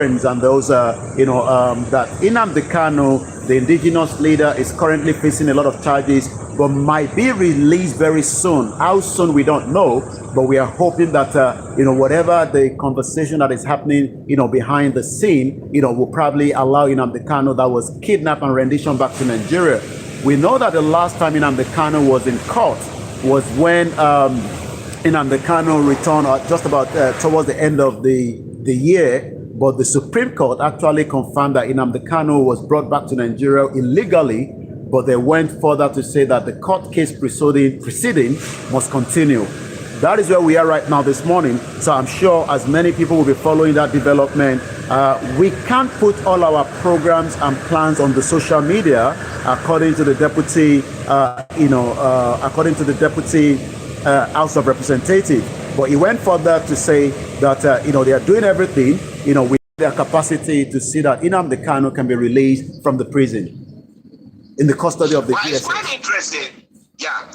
and those, that Nnamdi Kanu, the indigenous leader, is currently facing a lot of charges, but might be released very soon. How soon, we don't know, but we are hoping that, whatever the conversation that is happening, behind the scene, will probably allow Nnamdi Kanu that was kidnapped and rendition back to Nigeria. We know that the last time Nnamdi Kanu was in court was when Nnamdi Kanu returned just about towards the end of the year. But the Supreme Court actually confirmed that Nnamdi Kanu was brought back to Nigeria illegally, but they went further to say that the court case proceeding must continue. That is where we are right now this morning. So I'm sure as many people will be following that development. We can't put all our programs and plans on the social media, according to the deputy, House of Representatives. But he went further to say that they are doing everything, with their capacity to see that Nnamdi Kanu can be released from the prison in the custody of the DSS. It's quite interesting. Yeah,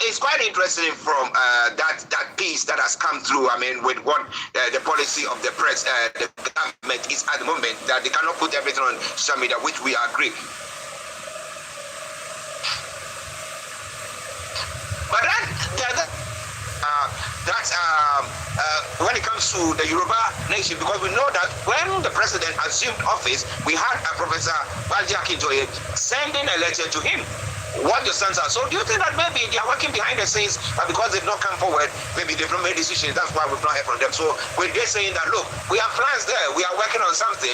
it's quite interesting from that piece that has come through. I mean, with what the policy of the press, the government is at the moment, that they cannot put everything on social media, which we agree. But when it comes to the Yoruba nation, because we know that when the president assumed office, we had Professor Banji Akintoye sending a letter to him. What your sons are. So do you think that maybe they are working behind the scenes, but because they've not come forward, maybe they've not made decisions, that's why we've not heard from them. So when they're saying that, look, we have plans there, we are working on something,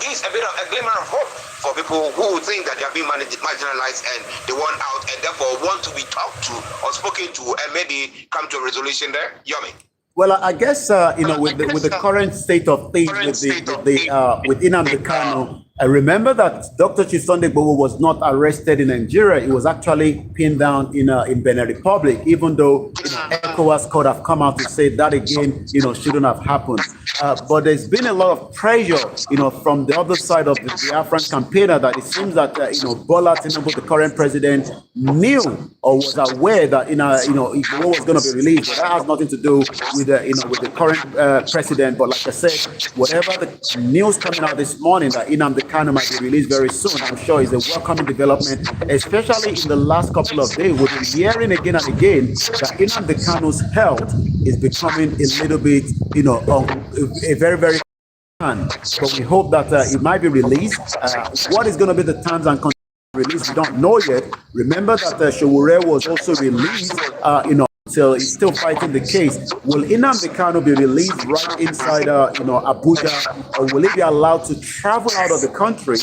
gives a bit of a glimmer of hope for people who think that they are being marginalized and they want out and therefore want to be talked to or spoken to and maybe come to a resolution there. Yomi. Well, I guess with the current state of things with Nnamdi Kanu, I remember that Dr. Chief-Sunday Igboho was not arrested in Nigeria. He was actually pinned down in Benin Republic, even though ECOWAS could have come out to say that again, shouldn't have happened. But there's been a lot of pressure, from the other side of the Biafran campaigner, that it seems that Bola Tinubu, the current president, knew or was aware that Igboho was going to be released. But that has nothing to do with the current president. But like I said, whatever the news coming out this morning that Nnamdi Kanu might be released very soon, I'm sure is a welcoming development, especially in the last couple of days. We've been hearing again and again that Nnamdi Kanu's health is becoming a little bit, a very, very but we hope that it might be released. What is going to be the terms and conditions of release, we don't know yet. Remember that Showore was also released, until he's still fighting the case. Will Nnamdi Kanu be released right inside, Abuja, or will he be allowed to travel out of the country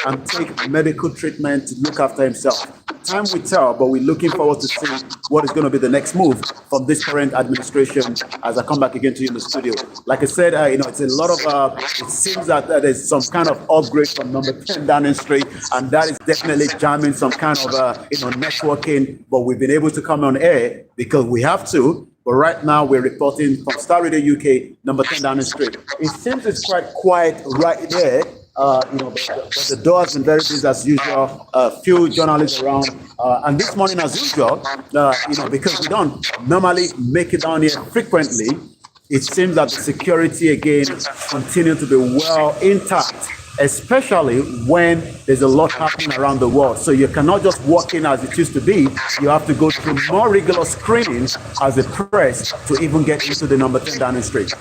and take medical treatment to look after himself? Time will tell, but we're looking forward to see what is going to be the next move from this current administration as I come back again to you in the studio. Like I said, it's a lot of, it seems that there's some kind of upgrade from number 10 Downing Street, and that is definitely jamming some kind of, networking, but we've been able to come on air because we have to. But right now we're reporting from Star Radio UK, number 10 Downing Street. It seems it's quite quiet right there. But the door has been very busy as usual. Few journalists around, and this morning, as usual, because we don't normally make it down here frequently, it seems that the security again continue to be well intact, especially when there's a lot happening around the world. So you cannot just walk in as it used to be. You have to go through more regular screenings as a press to even get into the number 10 Downing Street.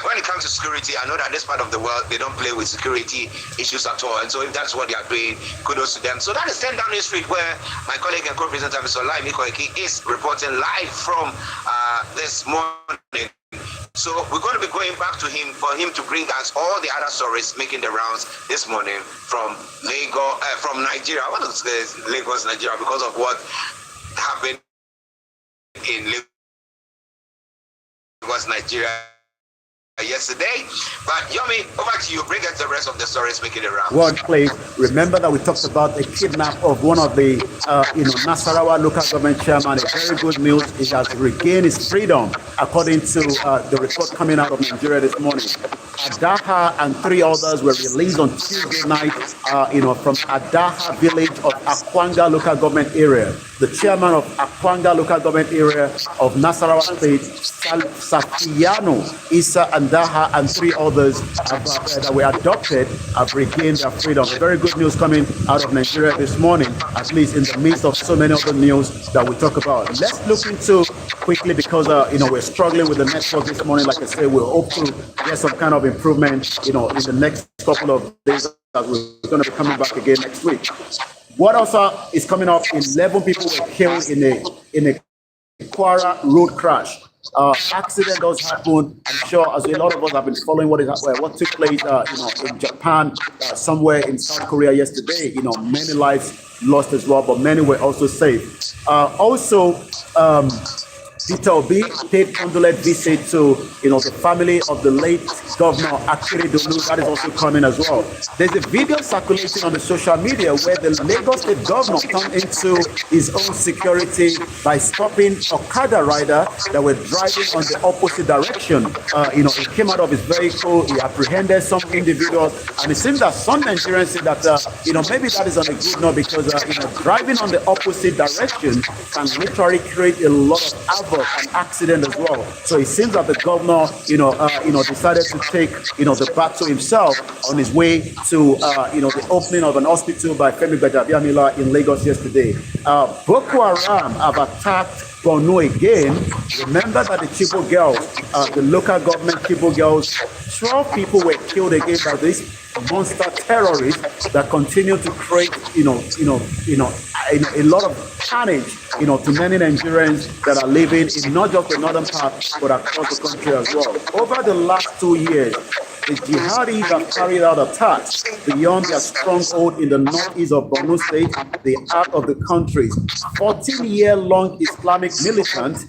When it comes to security, I know that this part of the world, they don't play with security issues at all. And so if that's what they are doing, kudos to them. So that is 10 Downing Street, where my colleague and co-presenter, Mr. OLAYOMI KOIKI, is reporting live from this morning. So we're going to be going back to him for him to bring us all the other stories making the rounds this morning from Lagos, from Nigeria. I want to say Lagos, Nigeria, because of what happened in Lagos, Nigeria yesterday. But Yomi, over to you. Bring us the rest of the stories making the rounds. Well, please remember that we talked about a kidnap of one of the Nasarawa local government chairman. A very good news. He has regained his freedom, according to the report coming out of Nigeria this morning. Adaha and 3 others were released on Tuesday night, from Adaha village of Akwanga local government area. The chairman of Akwanga local government area of Nasarawa State, Safiyano Isa Andaha, and 3 others that were adopted have regained their freedom. Very good news coming out of Nigeria this morning, at least in the midst of so many other news that we talk about. Let's look into quickly, because we're struggling with the network this morning. Like I said, we hope to get some kind of improvement, in the next couple of days, as we're going to be coming back again next week. What also is coming up? 11 people were killed in a Kwara road crash. Accident does happen. I'm sure, as a lot of us have been following what took place, in Japan, somewhere in South Korea yesterday. Many lives lost as well, but many were also saved. Peter Obi paid condolence visit to, the family of the late Governor Akiri Dolu. That is also coming as well. There's a video circulating on the social media where the Lagos State Governor turned into his own security by stopping Okada rider that were driving on the opposite direction. He came out of his vehicle, he apprehended some individuals, and it seems that some Nigerians say that, maybe that is on a good note, because, driving on the opposite direction can literally create a lot of havoc and accident as well. So it seems that the governor, decided to take, the battle himself on his way to, the opening of an hospital by Femi Gbajabiamila in Lagos yesterday. Boko Haram have attacked Borno again. Remember that the Chibok girls, the local government Chibok girls, 12 people were killed again by these monster terrorists that continue to create, a lot of carnage, to many Nigerians that are living in not just the northern part, but across the country as well. Over the last 2 years, the jihadis have carried out attacks beyond their stronghold in the northeast of Borno State, the heart of the country. 14-year-long Islamic militant,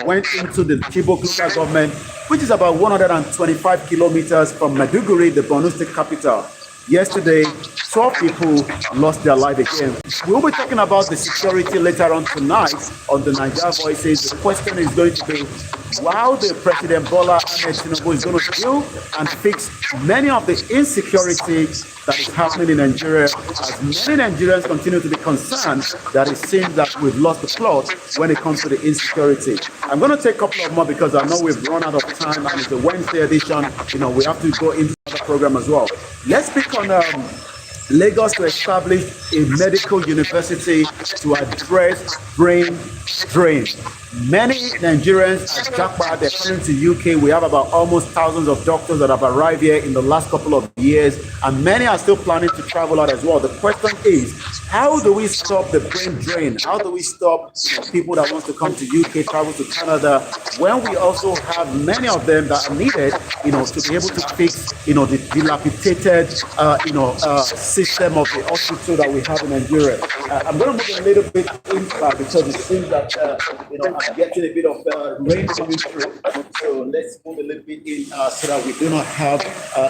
went into the Chibok local government, which is about 125 kilometers from Maiduguri, the Borno State capital. Yesterday, 12 people lost their life again. We'll be talking about the security later on tonight on the Niger Voices. The question is going to be how the President Bola Ahmed Tinubu is going to deal and fix many of the insecurity that is happening in Nigeria, as many Nigerians continue to be concerned that it seems that we've lost the plot when it comes to the insecurity. I'm going to take a couple of more because I know we've run out of time and it's a Wednesday edition. We have to go into the program as well. Let's speak on Lagos to establish a medical university to address brain drain. Many Nigerians are jackpot. They're coming to UK. We have about almost thousands of doctors that have arrived here in the last couple of years, and many are still planning to travel out as well. The question is, how do we stop the brain drain? How do we stop people that want to come to UK, travel to Canada, when we also have many of them that are needed, to be able to fix, the dilapidated, system of the hospital that we have in Nigeria. I'm going to move a little bit in because it seems that, I'm getting a bit of rain coming through. So let's move a little bit in so that we do not have,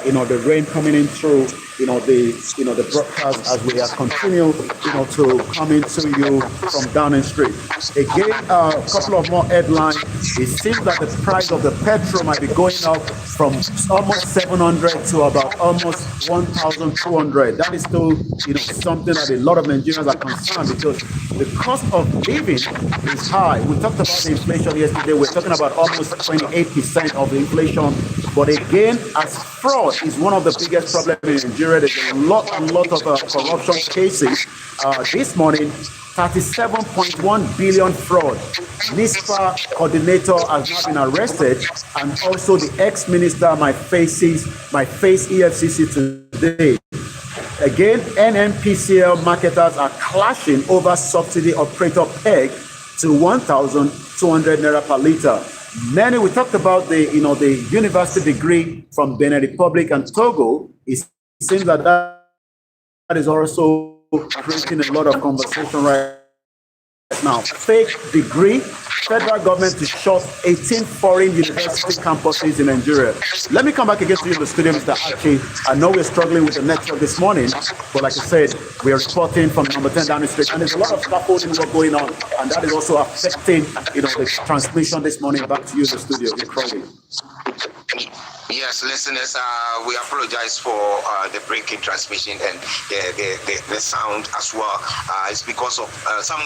the rain coming in through, the broadcast as we are continuing, to come into you from Downing Street. Again, a couple of more headlines. It seems that the price of the petrol might be going up from almost 700 to about almost 1,200. That is still, something that a lot of Nigerians are concerned because the cost of living is high. We talked about the inflation yesterday. We're talking about almost 28% of the inflation. But again, as fraud is one of the biggest problems in Nigeria, there's a lot of corruption cases. This morning, 37.1 billion fraud. NISPA coordinator has now been arrested, and also the ex-minister might face EFCC today. Again, NNPCL marketers are clashing over subsidy operator peg to 1,200 naira per litre. Many, we talked about the university degree from Benin Republic and Togo. It seems that is also creating a lot of conversation right now. Fake degree, federal government to shut 18 foreign university campuses in Nigeria. Let me come back again to you in the studio, Mr. Archie. I know we're struggling with the network this morning, but like I said, we are reporting from number 10 Downing Street, and there's a lot of scaffolding work going on, and that is also affecting, the transmission this morning back to you in the studio in Crawley. Yes, listeners, we apologize for the breaking transmission and the sound as well. It's because of some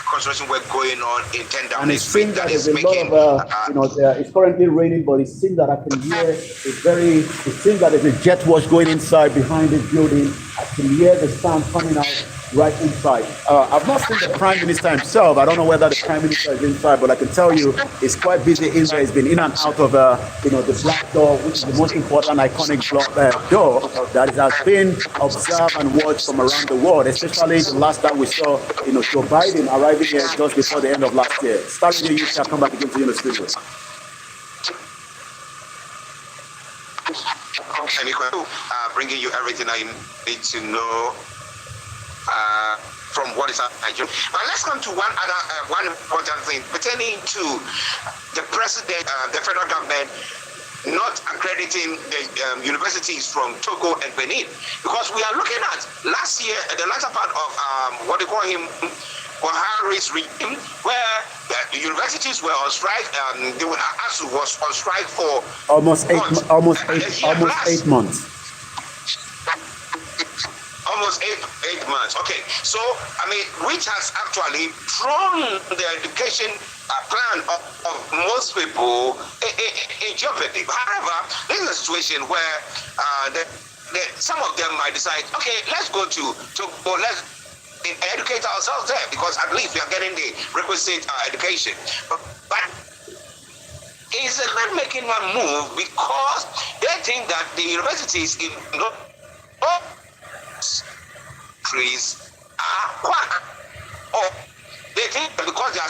construction work going on in Tendam. And it seems that there's a lot of, it's currently raining, but it seems that I can hear it seems that there's a jet wash going inside behind this building. I can hear the sound coming out right inside. I've not seen the Prime Minister himself. I don't know whether the Prime Minister is inside, but I can tell you it's quite busy in there. He's been in and out of the black door, which is the most important iconic door that has been observed and watched from around the world, especially the last time we saw Joe Biden arriving here just before the end of last year. Starting you shall come back again to you in the studio. Bringing you everything I need to know from what is happening. But let's come to one important thing pertaining to the president, the federal government not accrediting the universities from Togo and Benin, because we are looking at last year, the latter part of what they call him, Buhari's regime, where the universities were on strike. ASU was on strike for almost 8 months. Almost eight months. Okay, so I mean, which has actually thrown the education plan of most people in jeopardy. However, this is a situation where some of them might decide, okay, let's go to let's educate ourselves there, because at least we are getting the requisite education. But is it not making a move because they think that the universities in trees are quack, or they think that because they are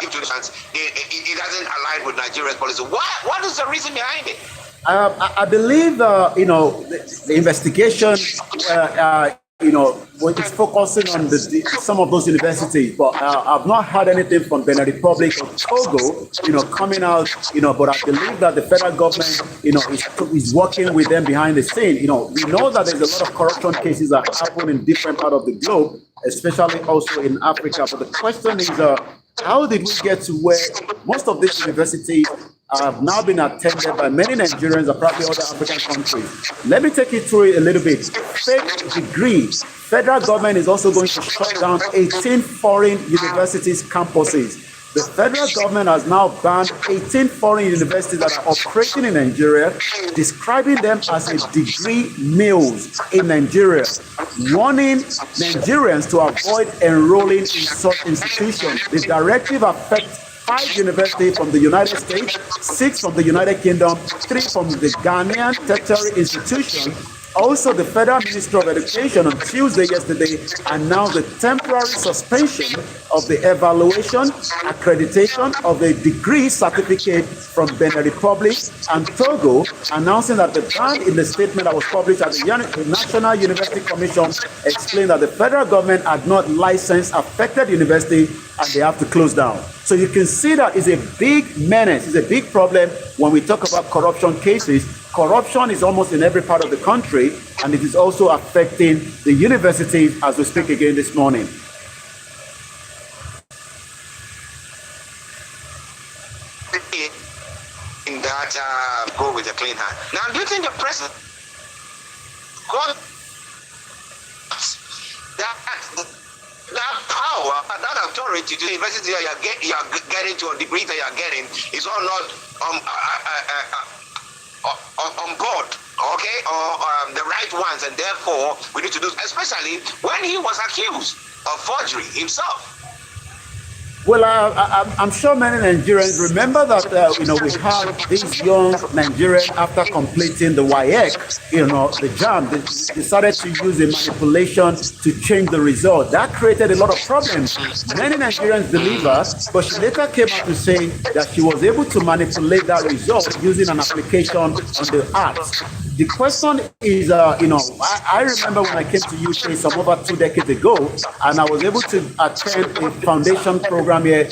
it doesn't align with Nigeria's policy. What is the reason behind it? I believe the investigation it's focusing on some of those universities, but I've not heard anything from Benin Republic or Togo, coming out, but I believe that the federal government, is working with them behind the scene. We know that there's a lot of corruption cases that happen in different parts of the globe, especially also in Africa. But the question is, how did we get to where most of these universities have now been attended by many Nigerians and probably other African countries? Let me take you through it a little bit. Fake degrees. Federal government is also going to shut down 18 foreign universities' campuses. The federal government has now banned 18 foreign universities that are operating in Nigeria, describing them as a degree mills in Nigeria, warning Nigerians to avoid enrolling in such institutions. The directive affects 5 universities from the United States, 6 from the United Kingdom, 3 from the Ghanaian tertiary institution. Also, the Federal Minister of Education on Tuesday yesterday announced the temporary suspension of the evaluation, accreditation of the degree certificate from Benin Republic and Togo, announcing that the ban in the statement that was published at the National University Commission explained that the federal government had not licensed affected university and they have to close down. So you can see that it's a big menace, it's a big problem when we talk about corruption cases. Corruption is almost in every part of the country, and it is also affecting the universities as we speak again this morning. In that, go with a clean hand. Now, do you think the president got that power, that authority to the university that you're getting to a degree that you're getting is all not on board, okay, or the right ones, and therefore we need to do, especially when he was accused of forgery himself. Well, I'm sure many Nigerians remember that, we had these young Nigerians after completing the WAEC, the JAM, they decided to use a manipulation to change the result. That created a lot of problems. Many Nigerians believe her, but she later came out to say that she was able to manipulate that result using an application on the app. The question is, I remember when I came to UK some over 2 decades ago, and I was able to attend a foundation program here.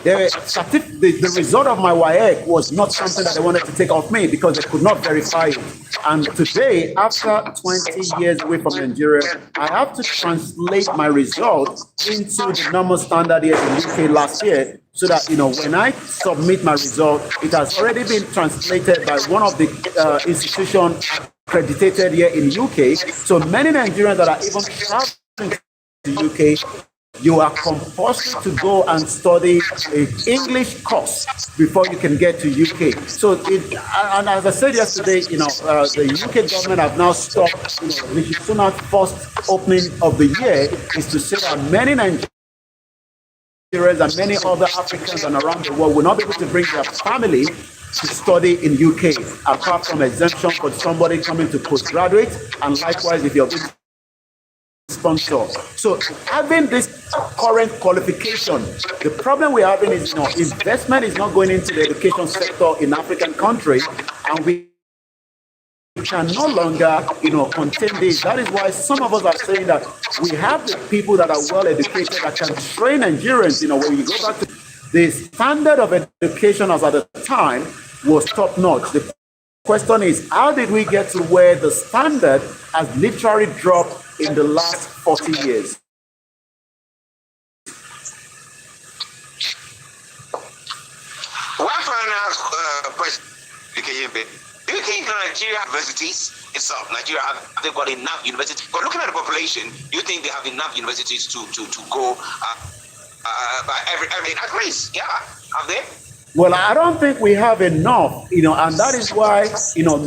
The result of my WAEC was not something that they wanted to take off me because they could not verify it. And today, after 20 years away from Nigeria, I have to translate my result into the normal standard here in UK last year so that, when I submit my result, it has already been translated by one of the institutions accredited here in UK. So many Nigerians that are even traveling to UK, you are compulsory to go and study an English course before you can get to UK. So, and as I said yesterday, the UK government have now stopped. Rishi Sunak's first opening of the year is to say that many Nigerians and many other Africans and around the world will not be able to bring their family to study in UK, apart from exemption for somebody coming to postgraduate, and likewise if you're sponsor. So having this current qualification, the problem we're having is, investment is not going into the education sector in African countries, and we can no longer, contain this. That is why some of us are saying that we have the people that are well educated that can train Nigerians. When you go back to the standard of education as at the time was top notch. The question is, how did we get to where the standard has literally dropped in the last 40 years? One final question. Do you think Nigeria universities itself, Nigeria, have they got enough universities? But looking at the population, do you think they have enough universities to go by every at least? Yeah, have they? Well, I don't think we have enough, and that is why,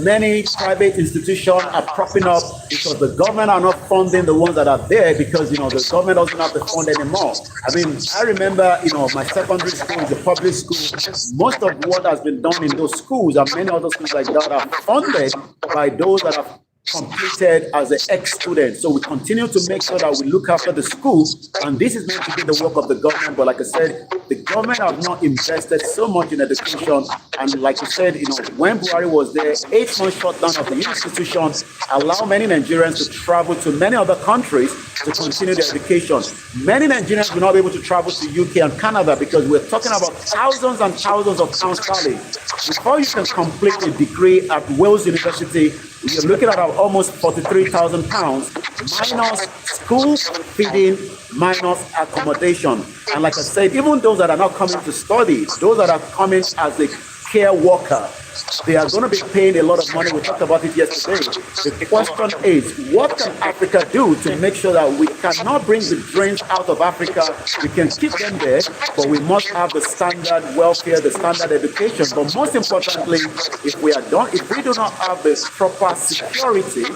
many private institutions are propping up because the government are not funding the ones that are there because, the government doesn't have the fund anymore. I mean, I remember, my secondary school is a public school. Most of what has been done in those schools and many other schools like that are funded by those that have completed as an ex-student. So we continue to make sure that we look after the school, and this is meant to be the work of the government. But like I said, the government have not invested so much in education. And like you said, when Buhari was there, 8 months shutdown of the institutions allow many Nigerians to travel to many other countries to continue their education. Many Nigerians will not be able to travel to UK and Canada because we're talking about thousands and thousands of pounds sterling. Before you can complete a degree at Wales University, you're looking at almost £43,000 minus school feeding, minus accommodation. And like I said, even those that are not coming to study, those that are coming as a care worker, they are going to be paying a lot of money. We talked about it yesterday. The question is, what can Africa do to make sure that we cannot bring the drains out of Africa? We can keep them there, but we must have the standard welfare, the standard education. But most importantly, if we do not have the proper security,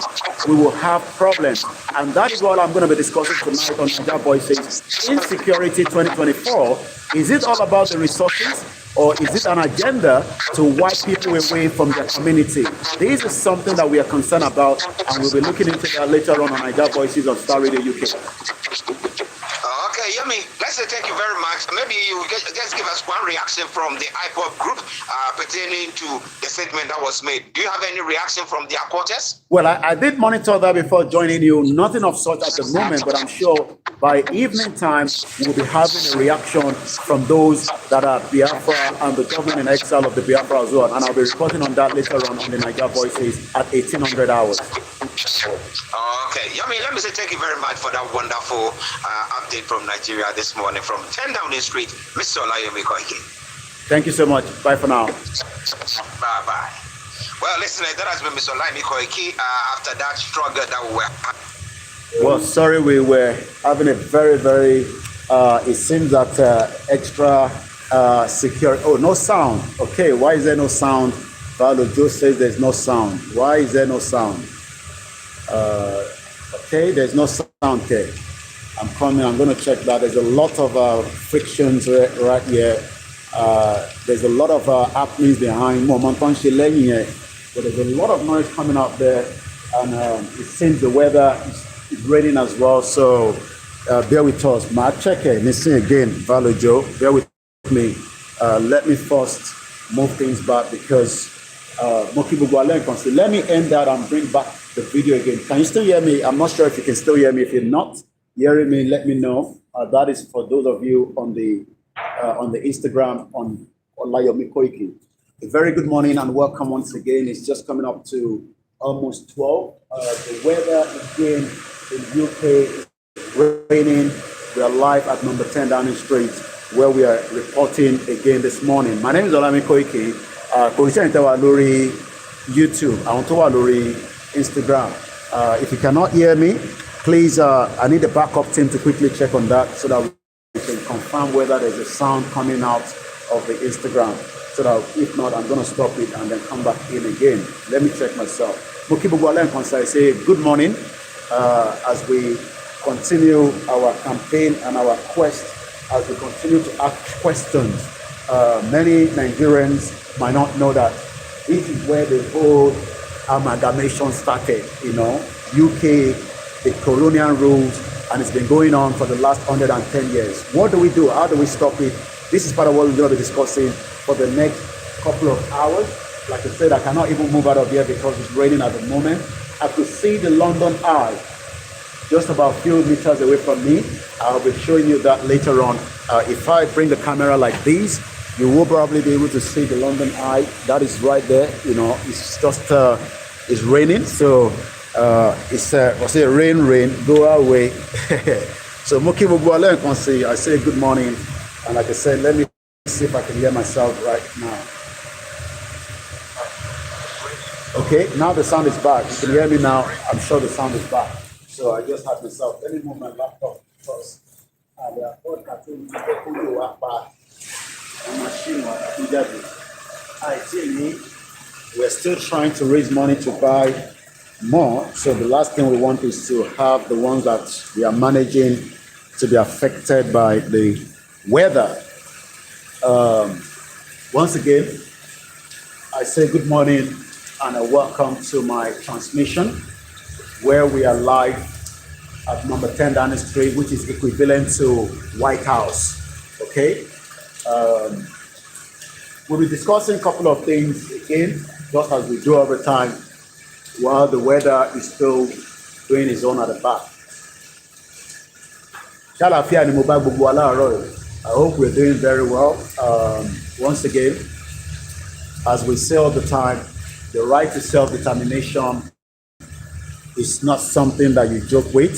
we will have problems. And that is what I'm going to be discussing tonight on Niger Voices. Insecurity 2024. Is it all about the resources? Or is it an agenda to wipe people away from their community? This is something that we are concerned about, and we'll be looking into that later on Niger Voices on Star Radio UK. Okay, Yemi, let's say thank you very much. Maybe you just give us one reaction from the IPOP group pertaining to the statement that was made. Do you have any reaction from their quarters? Well, I did monitor that before joining you. Nothing of such at the moment, but I'm sure by evening time, we'll be having a reaction from those that are Biafra and the government in exile of the Biafra as well. And I'll be reporting on that later on the Niger Voices at 1800 hours. Okay, Yami, let me say thank you very much for that wonderful update from Nigeria this morning from 10 Downing Street, Mr. OLAYOMI KOIKI. Thank you so much. Bye for now. Bye-bye. Well, listen, that has been Mr. OLAYOMI KOIKI after that struggle that we were. Well, sorry, we were having a very, very, it seems that extra secure. Oh, no sound. Okay, why is there no sound? Valo Joe says there's no sound. Why is there no sound? Okay, there's no sound here. I'm coming, I'm going to check that. There's a lot of frictions right here. There's a lot of happenings behind. But there's a lot of noise coming out there. And it seems the weather is raining as well. So bear with us. Ma check it. Listen again, Valo Joe. Bear with me. Let me first move things back because let me end that and bring back the video again. Can you still hear me? I'm not sure if you can still hear me. If you're not hearing me, let me know. That is for those of you on the Instagram on OLAYOMI KOIKI. A very good morning and welcome once again. It's just coming up to almost 12. The weather again in UK is raining. We are live at number 10 Downing Street. where we are reporting again this morning. My name is OLAYOMI KOIKI. Koikimedia Lori YouTube. I want to Lori Instagram. If you cannot hear me, please, I need the backup team to quickly check on that so that we can confirm whether there's a sound coming out of the Instagram. So that if not, I'm going to stop it and then come back in again. Let me check myself. I say good morning as we continue our campaign and our quest, as we continue to ask questions. Many Nigerians might not know that this is where the whole amalgamation started, UK, the colonial rules, and it's been going on for the last 110 years. What do we do? How do we stop it? This is part of what we're going to be discussing for the next couple of hours. Like I said, I cannot even move out of here because it's raining at the moment. I could see the London Eye just about a few meters away from me. I'll be showing you that later on. If I bring the camera like this, you will probably be able to see the London Eye. That is right there. It's just it's raining, so it's rain, go away. So Moki Mugwale can see. I say good morning, and like I said, let me see if I can hear myself right now. Okay, now the sound is back. You can hear me now. I'm sure the sound is back. So I just had myself. Let me move my laptop first. We're still trying to raise money to buy more. So the last thing we want is to have the ones that we are managing to be affected by the weather. Once again, I say good morning and a welcome to my transmission, where we are live at number 10 Downing Street, which is equivalent to White House. Okay? We'll be discussing a couple of things again, just as we do every time, while the weather is still doing its own at the back. I hope we're doing very well. Once again, as we say all the time, the right to self-determination is not something that you joke with.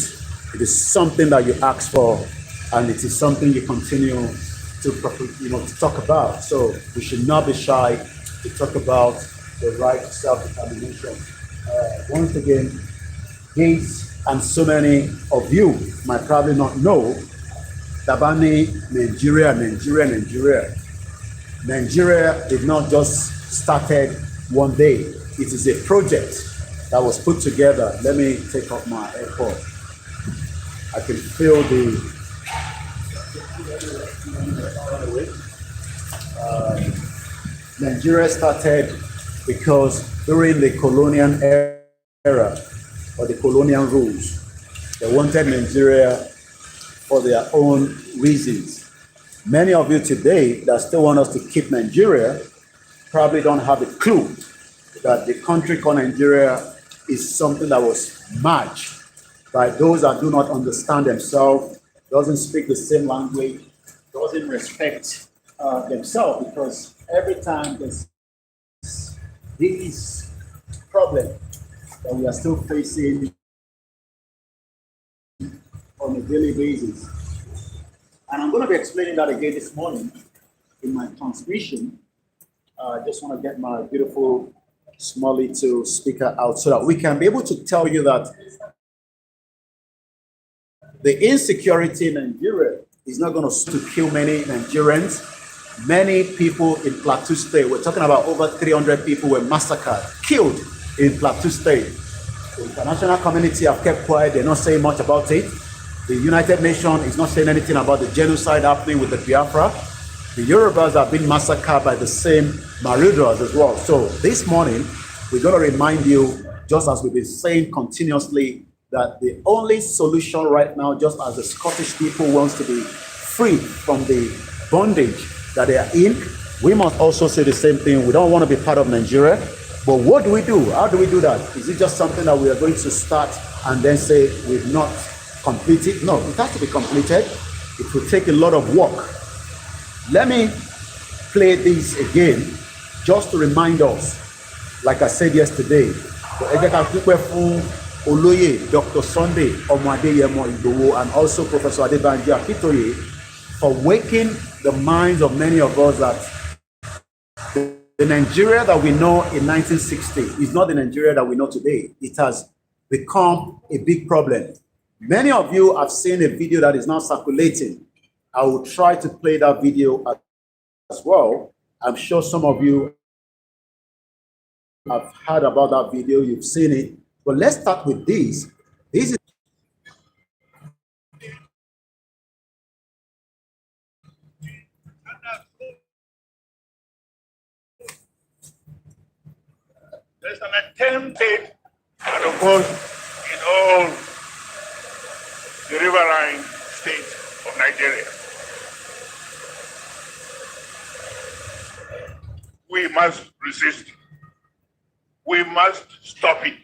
It is something that you ask for, and it is something you continue to talk about. So we should not be shy to talk about the right to self-determination. Once again, these and so many of you might probably not know Tabani, Nigeria did not just started one day. It is a project that was put together. Let me take off my AirPod. I can feel the Nigeria started because during the colonial era, or the colonial rules, they wanted Nigeria for their own reasons. Many of you today that still want us to keep Nigeria probably don't have a clue that the country called Nigeria is something that was merged by those that do not understand themselves, doesn't speak the same language, doesn't respect themselves, because every time there's this problem that we are still facing on a daily basis. And I'm going to be explaining that again this morning in my transmission. I just want to get my beautiful Smalley to speaker out so that we can be able to tell you that the insecurity in Nigeria is not going to kill many Nigerians. Many people in Plateau State, we're talking about over 300 people were massacred, killed in Plateau State. The international community have kept quiet. They're not saying much about it. The United Nations is not saying anything about the genocide happening with the Biafra. The Yorubas have been massacred by the same marauders as well. So this morning, we're going to remind you, just as we've been saying continuously, that the only solution right now, just as the Scottish people wants to be free from the bondage that they are in, we must also say the same thing. We don't want to be part of Nigeria. But what do we do? How do we do that? Is it just something that we are going to start and then say we've not completed? No, it has to be completed. It will take a lot of work. Let me play this again just to remind us, like I said yesterday, Oloye, Dr. Sunday Omo Adeyemo Igboho, and also Professor Adebanji Akintoye for waking the minds of many of us that the Nigeria that we know in 1960 is not the Nigeria that we know today. It has become a big problem. Many of you have seen a video that is now circulating. I will try to play that video as well. I'm sure some of you have heard about that video, you've seen it. But let's start with this. This is there's an attempt made, and of course, in all the riverine states of Nigeria. We must resist. We must stop it.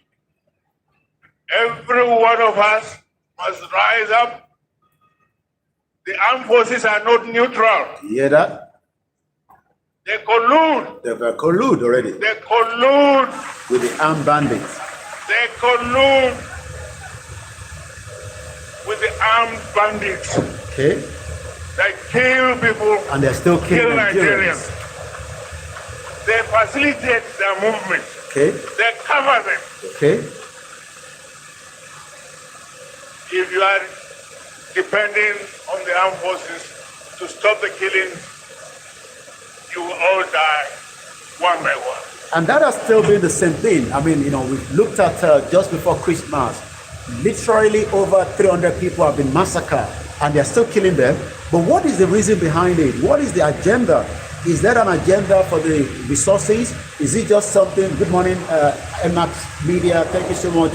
Every one of us must rise up. The armed forces are not neutral. You hear that? They collude. They were collude already. They collude. With the armed bandits. They collude with the armed bandits. Okay. They kill people. And they're still killing Nigerians. They facilitate their movement. Okay. They cover them. Okay. If you are depending on the armed forces to stop the killings, you will all die one by one. And that has still been the same thing. I mean, we've looked at just before Christmas, literally over 300 people have been massacred and they're still killing them. But what is the reason behind it? What is the agenda? Is there an agenda for the resources? Is it just something? Good morning, MX Media. Thank you so much,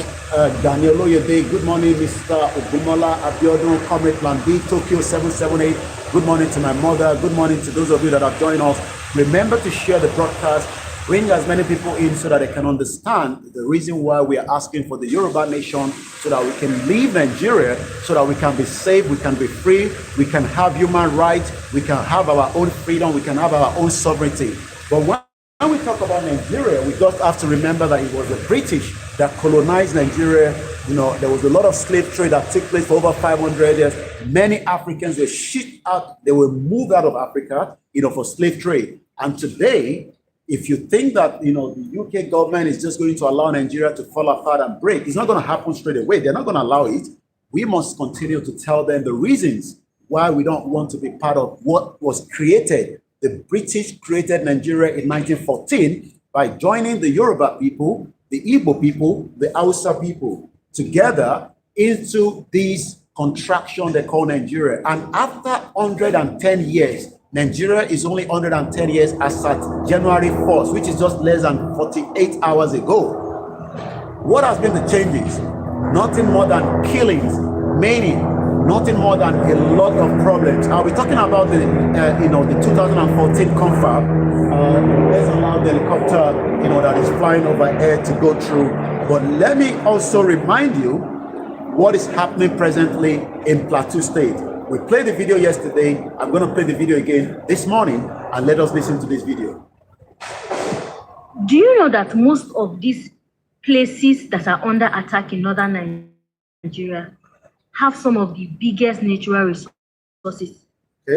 Daniel Oyede. Good morning, Mr. Ogumola Abiodun, Comrade Plan B, Tokyo 778. Good morning to my mother. Good morning to those of you that have joined us. Remember to share the broadcast. Bring as many people in so that they can understand the reason why we are asking for the Yoruba nation, so that we can leave Nigeria, so that we can be safe, we can be free, we can have human rights, we can have our own freedom, we can have our own sovereignty. But when we talk about Nigeria, we just have to remember that it was the British that colonized Nigeria. There was a lot of slave trade that took place for over 500 years. Many Africans were shipped out, they were moved out of Africa, for slave trade. And today, if you think that, the UK government is just going to allow Nigeria to fall apart and break, it's not going to happen straight away. They're not going to allow it. We must continue to tell them the reasons why we don't want to be part of what was created. The British created Nigeria in 1914 by joining the Yoruba people, the Igbo people, the Hausa people together into this contraction they call Nigeria. And after 110 years, Nigeria is only 110 years as at January 4th, which is just less than 48 hours ago. What has been the changes? Nothing more than killings, maiming, nothing more than a lot of problems. I'll be talking about the 2014 confab. Let's allow the helicopter, that is flying overhead to go through. But let me also remind you what is happening presently in Plateau State. We played the video yesterday. I'm going to play the video again this morning, and let us listen to this video. Do you know that most of these places that are under attack in northern Nigeria have some of the biggest natural resources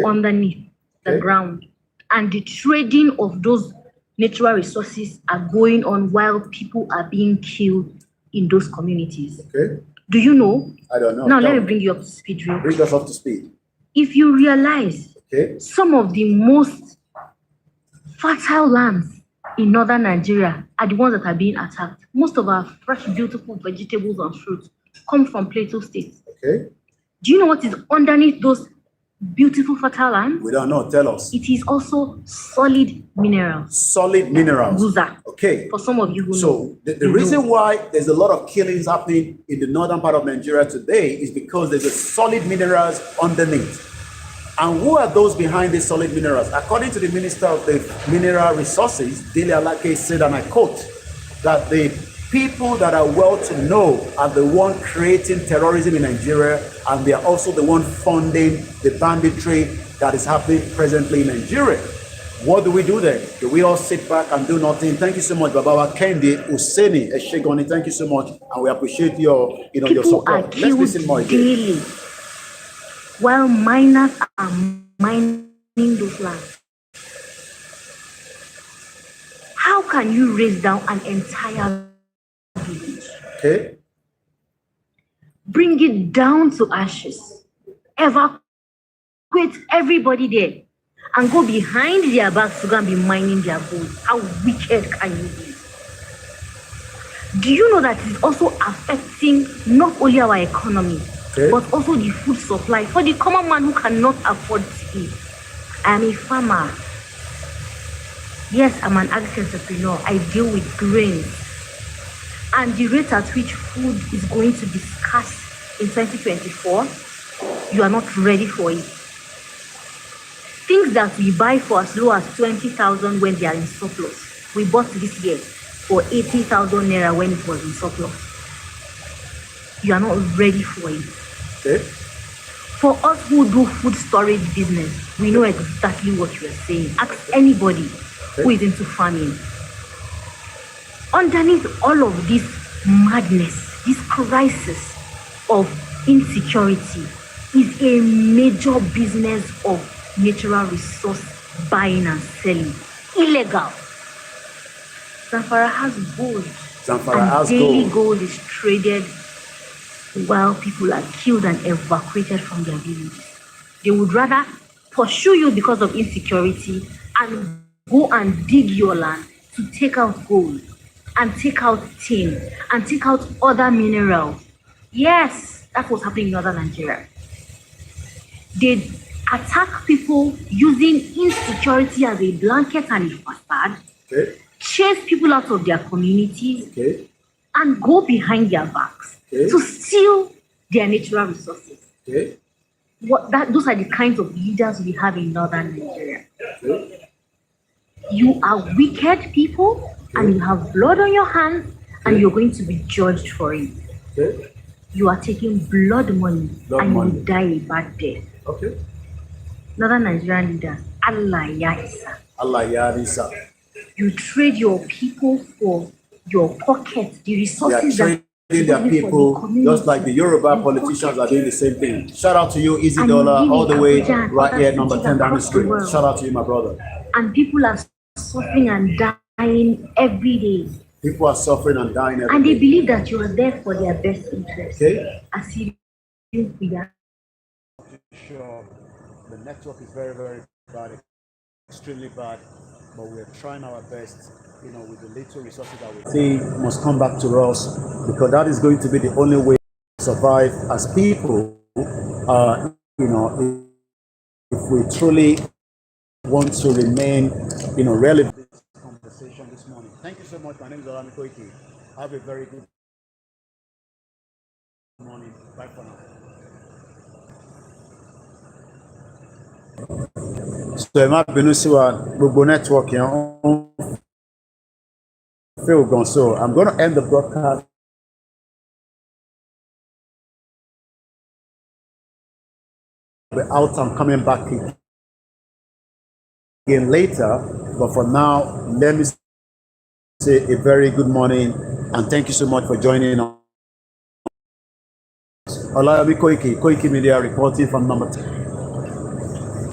underneath the ground? And the trading of those natural resources are going on while people are being killed in those communities. Okay. Do you know? I don't know. Now, let me bring you up to speed. Bring us up to speed. If you realize, some of the most fertile lands in northern Nigeria are the ones that are being attacked. Most of our fresh, beautiful vegetables and fruits come from Plateau State. Okay. Do you know what is underneath those beautiful fertile lands? We don't know. Tell us. It is also solid minerals. Solid minerals. Guza. Okay. For some of you who know. So the reason why there's a lot of killings happening in the northern part of Nigeria today is because there's a solid minerals underneath. And who are those behind these solid minerals? According to the Minister of the Mineral Resources, Dele Alake said, and I quote, that the people that are well to know are the one creating terrorism in Nigeria, and they are also the one funding the banditry that is happening presently in Nigeria. What do we do then? Do we all sit back and do nothing? Thank you so much, Babawa Kendi Useni Eshegoni. Thank you so much, and we appreciate your, your support. Let's listen more daily. While miners are mining those lands? How can you raise down an entire village? Okay. Bring it down to ashes. Evacuate everybody there and go behind their backs to go and be mining their gold. How wicked can you be? Do you know that it's also affecting not only our economy, but also the food supply for the common man who cannot afford to eat? I am a farmer. Yes, I'm an agri-entrepreneur. I deal with grains. And the rate at which food is going to be scarce in 2024, you are not ready for it. Things that we buy for as low as 20,000 when they are in surplus, we bought this year for 80,000 naira when it was in surplus. You are not ready for it. Okay. For us who do food storage business, we know exactly what you are saying. Ask anybody who is into farming. Underneath all of this madness, this crisis of insecurity, is a major business of natural resource buying and selling. Illegal. Zamfara has gold. Zamfara has daily gold. Gold is traded while people are killed and evacuated from their villages. They would rather pursue you because of insecurity and go and dig your land to take out gold and take out tin and take out other minerals. Yes, that's what's happening in northern Nigeria. They attack people using insecurity as a blanket and a facade, chase people out of their communities, and go behind their backs to steal their natural resources. Those are the kinds of leaders we have in northern Nigeria. You are wicked people, and you have blood on your hands, and you're going to be judged for it. You are taking blood money, and you will die a bad death. Northern Nigerian leaders, Allah ya Isa. Allah ya Isa. You trade your people for your pocket, the resources that their people, just like the Yoruba politicians are doing the same thing. Shout out to you, Easy Dollar, all the way right here, number 10 down the street. Shout out to you, my brother. And people are suffering and dying every day. People are suffering and dying every day. And they believe that you are there for their best interest. As if we are. Sure, the network is very, very bad, extremely bad, but we're trying our best. You know, with the little resources that we see, must come back to us, because that is going to be the only way to survive as people. You know, if we truly want to remain, you know, relevant to this conversation this morning. Thank you so much. My name is OLAYOMI KOIKI. Have a very good morning. Bye for now. So, my Benusiwa, Google Network, so I'm going to end the broadcast out and coming back again later, but for now, let me say a very good morning and thank you so much for joining us. OLAYOMI KOIKI, Koikimedia reporting from number 10.